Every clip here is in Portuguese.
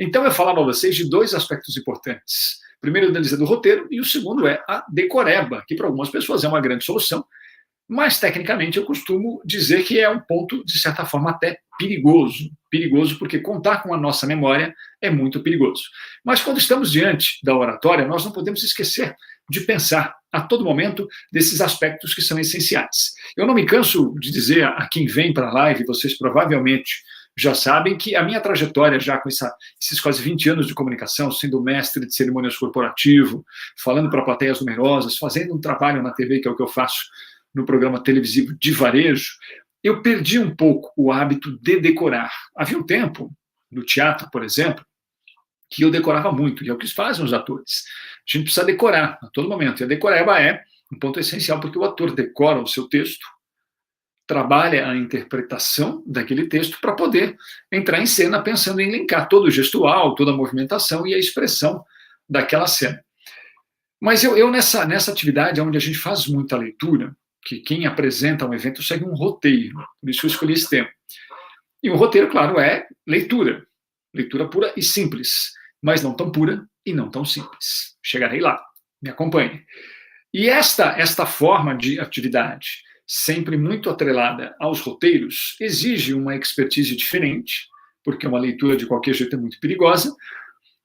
Então, eu falava a vocês de dois aspectos importantes. O primeiro deles é do roteiro, e o segundo é a decoreba, que para algumas pessoas é uma grande solução, mas, tecnicamente, eu costumo dizer que é um ponto, de certa forma, até perigoso. Perigoso porque contar com a nossa memória é muito perigoso. Mas, quando estamos diante da oratória, nós não podemos esquecer de pensar a todo momento desses aspectos que são essenciais. Eu não me canso de dizer a quem vem para a live, vocês provavelmente já sabem, que a minha trajetória já com esses quase 20 anos de comunicação, sendo mestre de cerimônias corporativo, falando para plateias numerosas, fazendo um trabalho na TV, que é o que eu faço no programa televisivo de varejo, eu perdi um pouco o hábito de decorar. Havia um tempo, no teatro, por exemplo, que eu decorava muito, e é o que fazem os atores. A gente precisa decorar a todo momento, e a decoreba é um ponto essencial, porque o ator decora o seu texto, trabalha a interpretação daquele texto para poder entrar em cena pensando em linkar todo o gestual, toda a movimentação e a expressão daquela cena. Mas eu nessa atividade, onde a gente faz muita leitura, que quem apresenta um evento segue um roteiro, por isso eu escolhi esse tema. E o roteiro, claro, é leitura pura e simples, mas não tão pura e não tão simples. Chegarei lá, me acompanhe. E esta forma de atividade, sempre muito atrelada aos roteiros, exige uma expertise diferente, porque uma leitura de qualquer jeito é muito perigosa,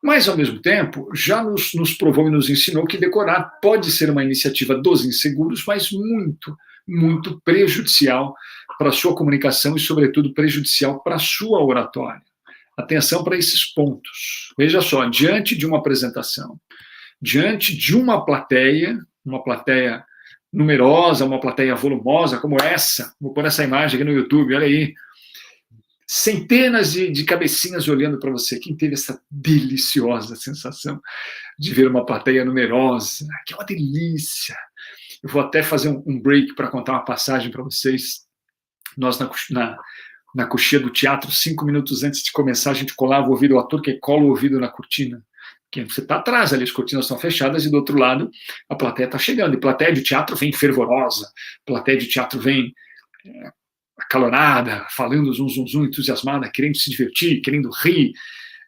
mas, ao mesmo tempo, já nos provou e nos ensinou que decorar pode ser uma iniciativa dos inseguros, mas muito, muito prejudicial para a sua comunicação e, sobretudo, prejudicial para a sua oratória. Atenção para esses pontos. Veja só, diante de uma apresentação, diante de uma plateia numerosa, uma plateia volumosa, como essa, vou pôr essa imagem aqui no YouTube, olha aí, centenas de cabecinhas olhando para você. Quem teve essa deliciosa sensação de ver uma plateia numerosa? Que é uma delícia. Eu vou até fazer um break para contar uma passagem para vocês. Nós, na coxia do teatro, 5 minutos antes de começar, a gente colava o ouvido, o ator que cola o ouvido na cortina. Porque você está atrás ali, as cortinas estão fechadas, e do outro lado a plateia está chegando. E plateia de teatro vem fervorosa, plateia de teatro vem acalorada, falando zum, zum, zum, entusiasmada, querendo se divertir, querendo rir.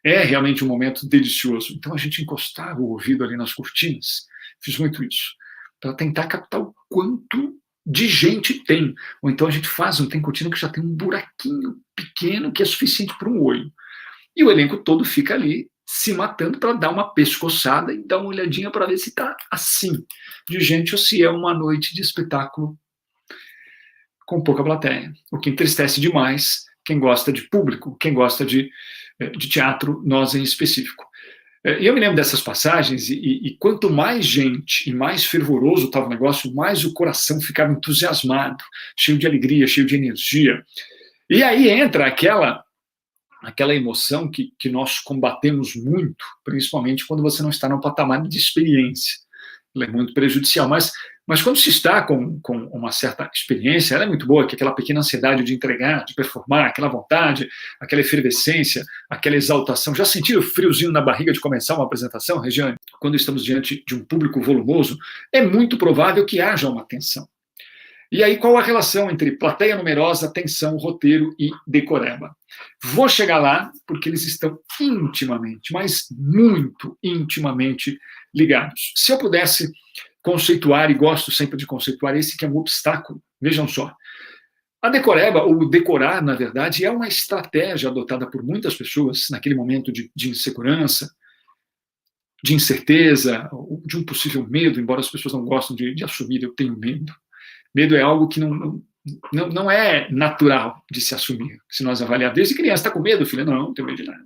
É realmente um momento delicioso. Então a gente encostava o ouvido ali nas cortinas, fiz muito isso, para tentar captar o quanto de gente tem. Ou então a gente tem cortina que já tem um buraquinho pequeno que é suficiente para um olho. E o elenco todo fica ali se matando para dar uma pescoçada e dar uma olhadinha para ver se está assim de gente ou se é uma noite de espetáculo com pouca plateia, o que entristece demais quem gosta de público, quem gosta de teatro, nós em específico. E eu me lembro dessas passagens, e quanto mais gente e mais fervoroso estava o negócio, mais o coração ficava entusiasmado, cheio de alegria, cheio de energia. E aí entra aquela emoção que nós combatemos muito, principalmente quando você não está no patamar de experiência. Ela é muito prejudicial, mas quando se está com uma certa experiência, ela é muito boa, que é aquela pequena ansiedade de entregar, de performar, aquela vontade, aquela efervescência, aquela exaltação. Já sentiram o friozinho na barriga de começar uma apresentação, Regiane? Quando estamos diante de um público volumoso, é muito provável que haja uma tensão. E aí, qual a relação entre plateia numerosa, tensão, roteiro e decoreba? Vou chegar lá, porque eles estão intimamente, mas muito intimamente ligados. Se eu pudesse conceituar, e gosto sempre de conceituar, esse que é um obstáculo, vejam só. A decoreba, ou decorar, na verdade, é uma estratégia adotada por muitas pessoas naquele momento de insegurança, de incerteza, ou de um possível medo, embora as pessoas não gostem de assumir, eu tenho medo. Medo é algo que não é natural de se assumir. Se nós avaliarmos, desde criança, está com medo, filha? Não tenho medo de nada.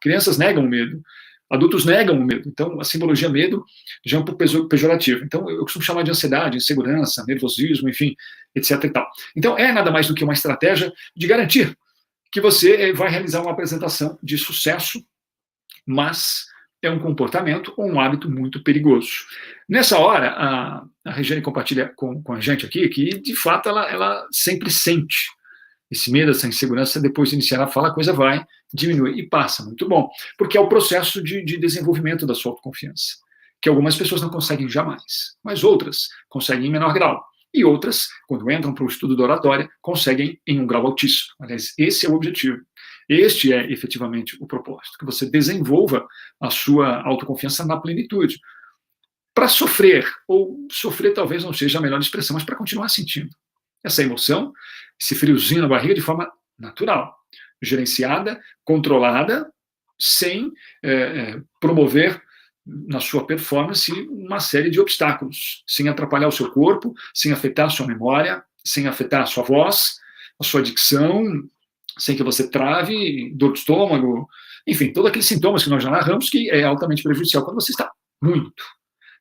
Crianças negam o medo. Adultos negam o medo. Então, a simbologia medo já é um pouco pejorativo. Então, eu costumo chamar de ansiedade, insegurança, nervosismo, enfim, etc. e tal. Então, é nada mais do que uma estratégia de garantir que você vai realizar uma apresentação de sucesso, mas é um comportamento ou um hábito muito perigoso. Nessa hora, a Regiane compartilha com a gente aqui que, de fato, ela sempre sente esse medo, essa insegurança. Depois de iniciar a fala, a coisa vai, diminui e passa. Muito bom. Porque é o processo de desenvolvimento da sua autoconfiança, que algumas pessoas não conseguem jamais, mas outras conseguem em menor grau. E outras, quando entram para o estudo da oratória, conseguem em um grau altíssimo. Aliás, esse é o objetivo. Este é efetivamente o propósito, que você desenvolva a sua autoconfiança na plenitude. Para sofrer, ou sofrer talvez não seja a melhor expressão, mas para continuar sentindo essa emoção, esse friozinho na barriga de forma natural, gerenciada, controlada, sem promover na sua performance uma série de obstáculos, sem atrapalhar o seu corpo, sem afetar a sua memória, sem afetar a sua voz, a sua dicção, sem que você trave, dor de estômago, enfim, todos aqueles sintomas que nós já narramos, que é altamente prejudicial quando você está muito,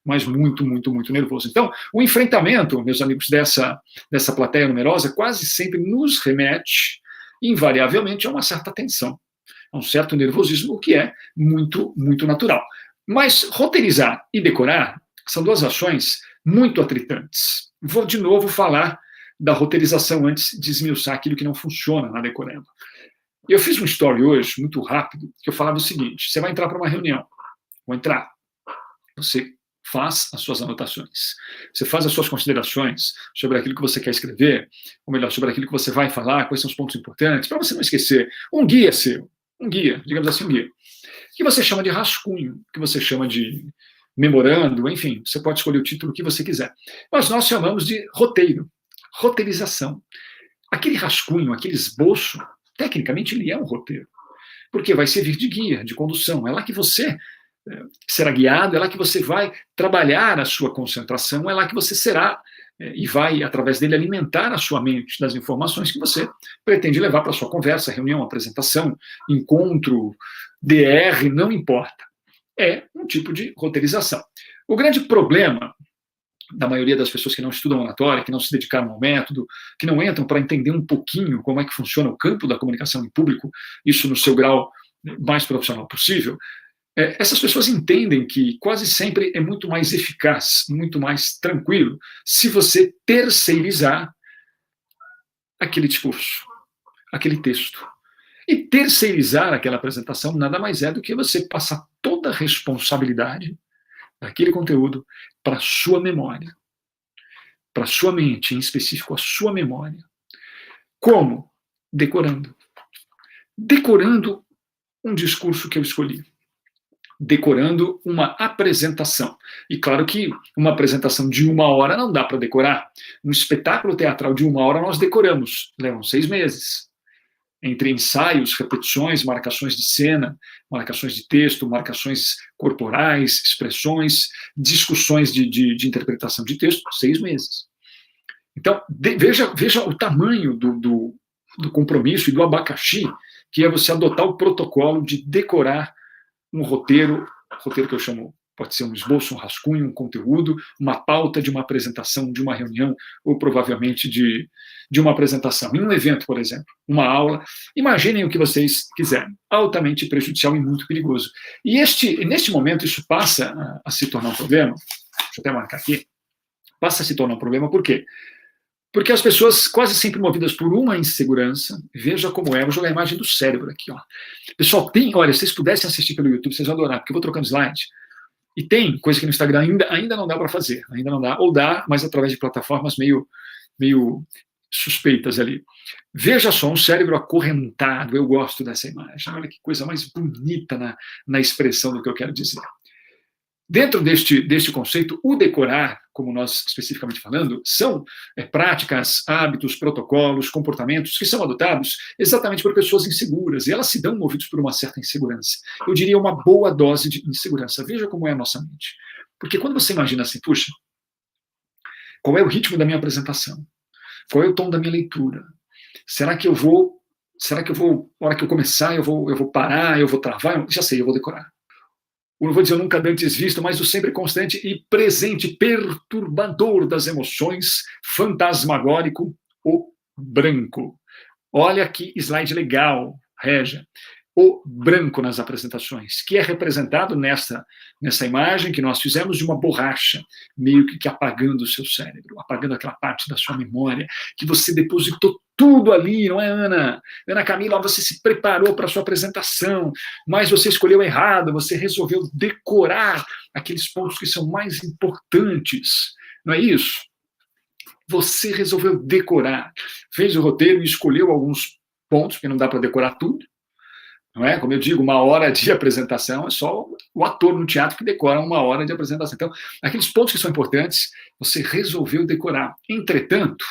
mas muito, muito, muito nervoso. Então, o enfrentamento, meus amigos, dessa plateia numerosa quase sempre nos remete, invariavelmente, a uma certa tensão, a um certo nervosismo, o que é muito, muito natural. Mas roteirizar e decorar são duas ações muito atritantes. Vou de novo falar da roteirização antes de esmiuçar aquilo que não funciona na decoreba. Eu fiz um story hoje, muito rápido, que eu falava o seguinte: você vai entrar para uma reunião, vou entrar, você faz as suas anotações, você faz as suas considerações sobre aquilo que você quer escrever, ou melhor, sobre aquilo que você vai falar, quais são os pontos importantes, para você não esquecer. Um guia seu, um guia, digamos assim, um guia, que você chama de rascunho, que você chama de memorando, enfim, você pode escolher o título que você quiser. Mas nós chamamos de roteiro, roteirização. Aquele rascunho, aquele esboço, tecnicamente ele é um roteiro, porque vai servir de guia, de condução. É lá que você será guiado, é lá que você vai trabalhar a sua concentração, é lá que você será e vai, através dele, alimentar a sua mente das informações que você pretende levar para a sua conversa, reunião, apresentação, encontro, DR, não importa. É um tipo de roteirização. O grande problema da maioria das pessoas que não estudam oratória, que não se dedicaram ao método, que não entram para entender um pouquinho como é que funciona o campo da comunicação em público, isso no seu grau mais profissional possível, essas pessoas entendem que quase sempre é muito mais eficaz, muito mais tranquilo, se você terceirizar aquele discurso, aquele texto. E terceirizar aquela apresentação nada mais é do que você passar toda a responsabilidade daquele conteúdo para a sua memória, para a sua mente, em específico a sua memória. Como? Decorando. Decorando um discurso que eu escolhi. Decorando uma apresentação. E claro que uma apresentação de 1 hora não dá para decorar. Um espetáculo teatral de 1 hora nós decoramos, levam 6 meses. Entre ensaios, repetições, marcações de cena, marcações de texto, marcações corporais, expressões, discussões de interpretação de texto, 6 meses. Então, veja o tamanho do compromisso e do abacaxi, que é você adotar o protocolo de decorar um roteiro que eu chamo, pode ser um esboço, um rascunho, um conteúdo, uma pauta de uma apresentação, de uma reunião, ou provavelmente de uma apresentação. Em um evento, por exemplo, uma aula, imaginem o que vocês quiserem. Altamente prejudicial e muito perigoso. E neste momento isso passa a se tornar um problema, deixa eu até marcar aqui, passa a se tornar um problema, por quê? Porque as pessoas, quase sempre movidas por uma insegurança, veja como é, vou jogar a imagem do cérebro aqui, ó. Pessoal, olha, se vocês pudessem assistir pelo YouTube, vocês vão adorar, porque eu vou trocando slide. E tem coisa que no Instagram ainda não dá para fazer, ainda não dá, ou dá, mas através de plataformas meio suspeitas ali. Veja só, um cérebro acorrentado, eu gosto dessa imagem, olha que coisa mais bonita na expressão do que eu quero dizer. Dentro deste conceito, o decorar, como nós especificamente falando, são práticas, hábitos, protocolos, comportamentos que são adotados exatamente por pessoas inseguras, e elas se dão movidos por uma certa insegurança. Eu diria uma boa dose de insegurança. Veja como é a nossa mente. Porque quando você imagina assim, puxa, qual é o ritmo da minha apresentação? Qual é o tom da minha leitura? Será que eu vou, na hora que eu começar, eu vou parar, eu vou travar? Já sei, eu vou decorar. Não vou dizer o nunca antes visto, mas o sempre constante e presente, perturbador das emoções, fantasmagórico, o branco. Olha que slide legal, Régia. O branco nas apresentações, que é representado nessa imagem que nós fizemos de uma borracha, meio que apagando o seu cérebro, apagando aquela parte da sua memória, que você depositou tudo ali, não é, Ana? Ana Camila, você se preparou para a sua apresentação, mas você escolheu errado, você resolveu decorar aqueles pontos que são mais importantes, não é isso? Você resolveu decorar, fez o roteiro e escolheu alguns pontos, porque não dá para decorar tudo, Não é? Como eu digo, 1 hora de apresentação é só o ator no teatro que decora 1 hora de apresentação. Então, aqueles pontos que são importantes, você resolveu decorar. Entretanto,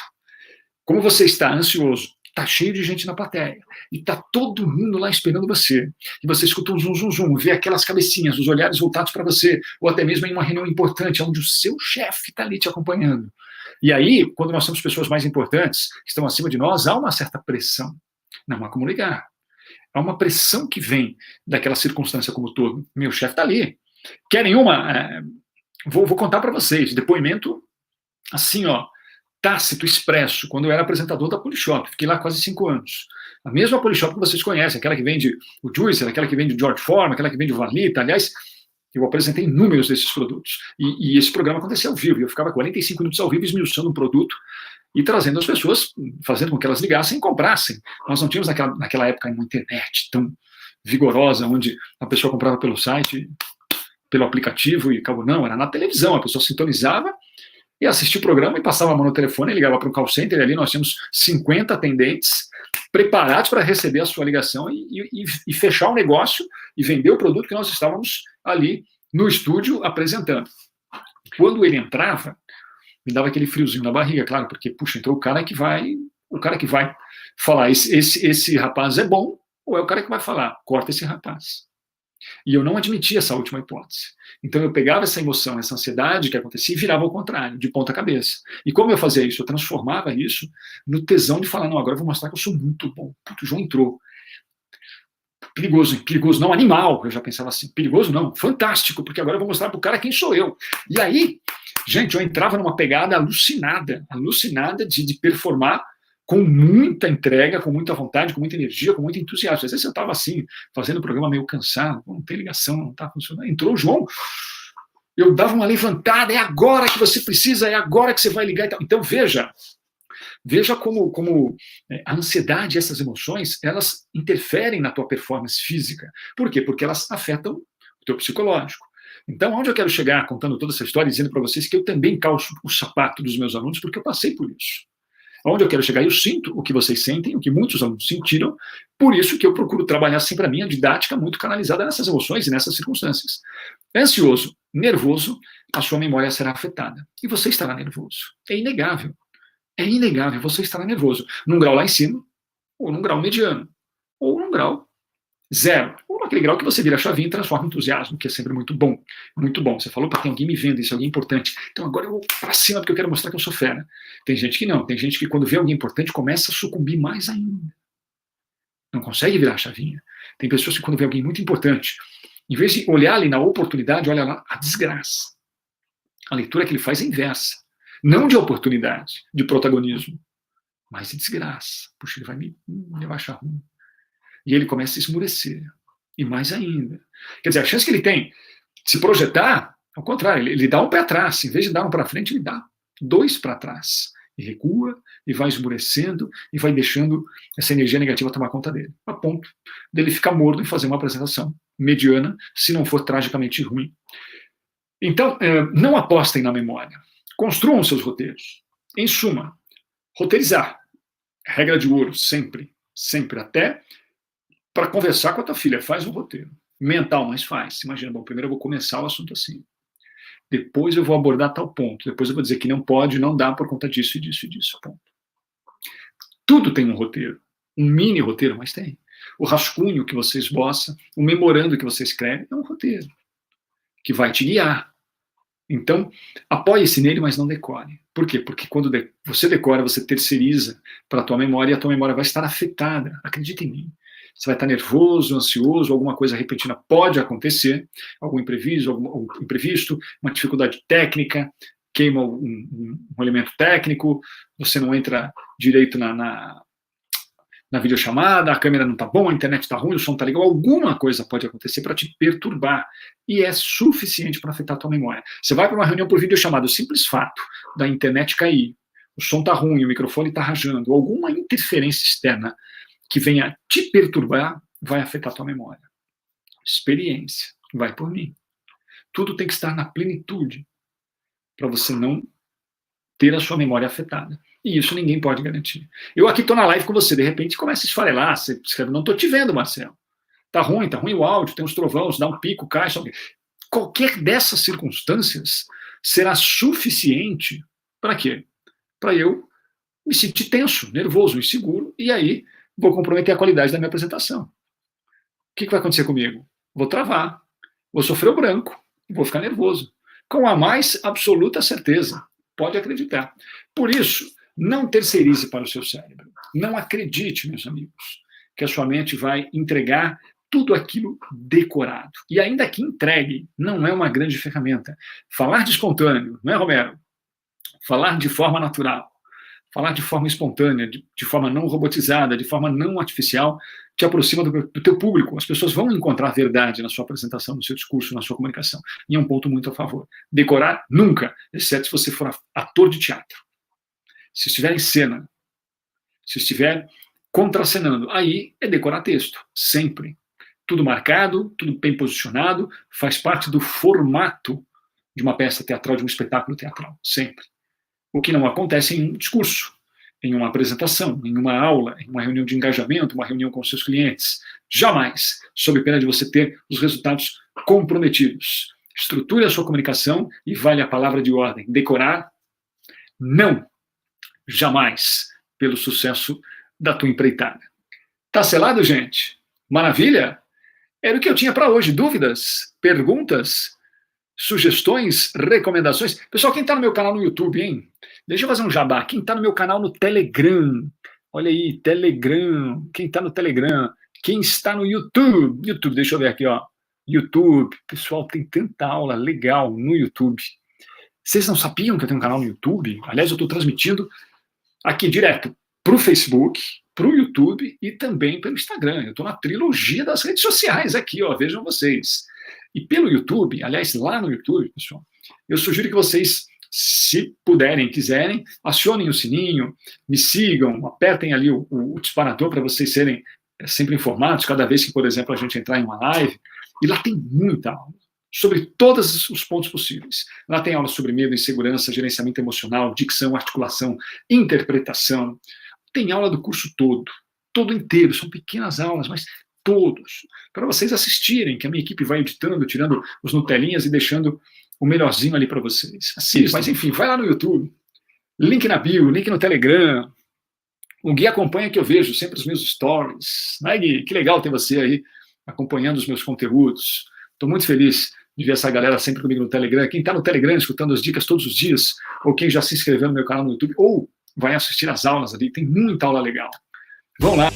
como você está ansioso, está cheio de gente na plateia, e está todo mundo lá esperando você, e você escuta um zum, zum, zum, vê aquelas cabecinhas, os olhares voltados para você, ou até mesmo em uma reunião importante, onde o seu chefe está ali te acompanhando. E aí, quando nós temos pessoas mais importantes, que estão acima de nós, há uma certa pressão. Não há como ligar. Há uma pressão que vem daquela circunstância como todo. Meu chefe está ali. Querem uma? Vou contar para vocês. Depoimento assim, ó, tácito, expresso, quando eu era apresentador da Polishop. Fiquei lá quase 5 anos. A mesma Polishop que vocês conhecem, aquela que vende o Juicer, aquela que vende o George Foreman, aquela que vende o Valita. Aliás, eu apresentei inúmeros desses produtos. E esse programa acontecia ao vivo. Eu ficava 45 minutos ao vivo esmiuçando um produto e trazendo as pessoas, fazendo com que elas ligassem e comprassem. Nós não tínhamos naquela época uma internet tão vigorosa, onde a pessoa comprava pelo site, pelo aplicativo e acabou. Não, era na televisão. A pessoa sintonizava e assistia o programa e passava a mão no telefone e ligava para um call center. E ali nós tínhamos 50 atendentes preparados para receber a sua ligação e fechar o negócio e vender o produto que nós estávamos ali no estúdio apresentando. Quando ele entrava, me dava aquele friozinho na barriga, claro, porque, puxa, entrou o cara que vai falar, esse rapaz é bom, ou é o cara que vai falar, corta esse rapaz. E eu não admitia essa última hipótese. Então eu pegava essa emoção, essa ansiedade que acontecia e virava ao contrário, de ponta cabeça. E como eu fazia isso? Eu transformava isso no tesão de falar, não, agora eu vou mostrar que eu sou muito bom. Puto, o João entrou. Perigoso, não animal, eu já pensava assim, perigoso não, fantástico, porque agora eu vou mostrar pro cara quem sou eu. E aí, gente, eu entrava numa pegada alucinada de performar com muita entrega, com muita vontade, com muita energia, com muito entusiasmo. Às vezes eu estava assim, fazendo o programa meio cansado, não tem ligação, não está funcionando. Entrou o João, eu dava uma levantada, é agora que você precisa, é agora que você vai ligar e tal. Então veja como a ansiedade e essas emoções, elas interferem na tua performance física. Por quê? Porque elas afetam o teu psicológico. Então, onde eu quero chegar contando toda essa história, dizendo para vocês que eu também calço o sapato dos meus alunos, porque eu passei por isso. Onde eu quero chegar, eu sinto o que vocês sentem, o que muitos alunos sentiram, por isso que eu procuro trabalhar sempre a minha didática muito canalizada nessas emoções e nessas circunstâncias. Ansioso, nervoso, a sua memória será afetada. E você estará nervoso. É inegável. É inegável, você estará nervoso. Num grau lá em cima, ou num grau mediano, ou num grau zero, ou naquele grau que você vira a chavinha e transforma em entusiasmo, que é sempre muito bom. Muito bom. Você falou, tem alguém me vendo, isso é alguém importante. Então agora eu vou pra cima porque eu quero mostrar que eu sou fera. Tem gente que não. Tem gente que quando vê alguém importante começa a sucumbir mais ainda. Não consegue virar a chavinha. Tem pessoas que quando vê alguém muito importante, em vez de olhar ali na oportunidade, olha lá a desgraça. A leitura que ele faz é inversa. Não de oportunidade, de protagonismo, mas de desgraça. Puxa, ele vai me levar a achar ruim. E ele começa a esmurecer. E mais ainda. Quer dizer, a chance que ele tem de se projetar, ao contrário, ele dá um pé atrás. Em vez de dar um para frente, ele dá 2 para trás. E recua, e vai esmurecendo, e vai deixando essa energia negativa tomar conta dele. A ponto dele ficar morto e fazer uma apresentação mediana, se não for tragicamente ruim. Então, não apostem na memória. Construam seus roteiros. Em suma, roteirizar. Regra de ouro, sempre. Sempre. Até para conversar com a tua filha. Faz um roteiro. Mental, mas faz. Imagina, bom, primeiro eu vou começar o assunto assim. Depois eu vou abordar tal ponto. Depois eu vou dizer que não pode, não dá por conta disso e disso e disso. Ponto. Tudo tem um roteiro. Um mini roteiro, mas tem. O rascunho que você esboça, o memorando que você escreve, é um roteiro que vai te guiar. Então, apoie-se nele, mas não decore. Por quê? Porque quando você decora, você terceiriza para a tua memória e a tua memória vai estar afetada. Acredita em mim. Você vai estar nervoso, ansioso, alguma coisa repentina pode acontecer, algum imprevisto, uma dificuldade técnica, queima um elemento técnico, você não entra direito na videochamada, a câmera não está boa, a internet está ruim, o som está legal, alguma coisa pode acontecer para te perturbar. E é suficiente para afetar a tua memória. Você vai para uma reunião por videochamada, o simples fato da internet cair, o som está ruim, o microfone está rajando, alguma interferência externa que venha te perturbar, vai afetar a tua memória. Experiência, vai por mim. Tudo tem que estar na plenitude para você não ter a sua memória afetada. E isso ninguém pode garantir. Eu aqui estou na live com você, de repente começa a esfarelar, você escreve, não estou te vendo, Marcelo. Tá ruim o áudio, tem uns trovões, dá um pico, cai, sobe. Qualquer dessas circunstâncias será suficiente para quê? Para eu me sentir tenso, nervoso, inseguro, e aí vou comprometer a qualidade da minha apresentação. O que vai acontecer comigo? Vou travar, vou sofrer o branco, vou ficar nervoso. Com a mais absoluta certeza. Pode acreditar. Por isso, não terceirize para o seu cérebro. Não acredite, meus amigos, que a sua mente vai entregar tudo aquilo decorado. E ainda que entregue, não é uma grande ferramenta. Falar de espontâneo, não é, Romero? Falar de forma natural, falar de forma espontânea, de forma não robotizada, de forma não artificial, te aproxima do teu público. As pessoas vão encontrar verdade na sua apresentação, no seu discurso, na sua comunicação. E é um ponto muito a favor. Decorar, nunca, exceto se você for ator de teatro. Se estiver em cena, se estiver contracenando, aí é decorar texto, sempre. Tudo marcado, tudo bem posicionado, faz parte do formato de uma peça teatral, de um espetáculo teatral, sempre. O que não acontece em um discurso, em uma apresentação, em uma aula, em uma reunião de engajamento, uma reunião com seus clientes. Jamais, sob pena de você ter os resultados comprometidos. Estruture a sua comunicação e vale a palavra de ordem. Decorar, não. Jamais, pelo sucesso da tua empreitada. Tá selado, gente? Maravilha? Era o que eu tinha para hoje. Dúvidas? Perguntas? Sugestões? Recomendações? Pessoal, quem está no meu canal no YouTube, hein? Deixa eu fazer um jabá. Quem está no meu canal no Telegram? Olha aí, Telegram. Quem está no Telegram? Quem está no YouTube? YouTube, deixa eu ver aqui, ó. YouTube. Pessoal, tem tanta aula legal no YouTube. Vocês não sabiam que eu tenho um canal no YouTube? Aliás, eu estou transmitindo aqui direto para o Facebook, para o YouTube e também pelo Instagram. Eu estou na trilogia das redes sociais aqui, ó, vejam vocês. E pelo YouTube, aliás, lá no YouTube, pessoal, eu sugiro que vocês, se puderem, quiserem, acionem o sininho, me sigam, apertem ali o disparador para vocês serem sempre informados cada vez que, por exemplo, a gente entrar em uma live. E lá tem muita aula sobre todos os pontos possíveis. Lá tem aula sobre medo, insegurança, gerenciamento emocional, dicção, articulação, interpretação. Tem aula do curso todo inteiro. São pequenas aulas, mas todos, para vocês assistirem, que a minha equipe vai editando, tirando os Nutelinhas e deixando o melhorzinho ali para vocês. Assista. Mas enfim, vai lá no YouTube, link na bio, link no Telegram. O Gui acompanha que eu vejo sempre os meus stories. Né, Gui? Que legal ter você aí acompanhando os meus conteúdos. Estou muito feliz de ver essa galera sempre comigo no Telegram. Quem está no Telegram escutando as dicas todos os dias, ou quem já se inscreveu no meu canal no YouTube, ou vai assistir as aulas ali, tem muita aula legal. Vão lá.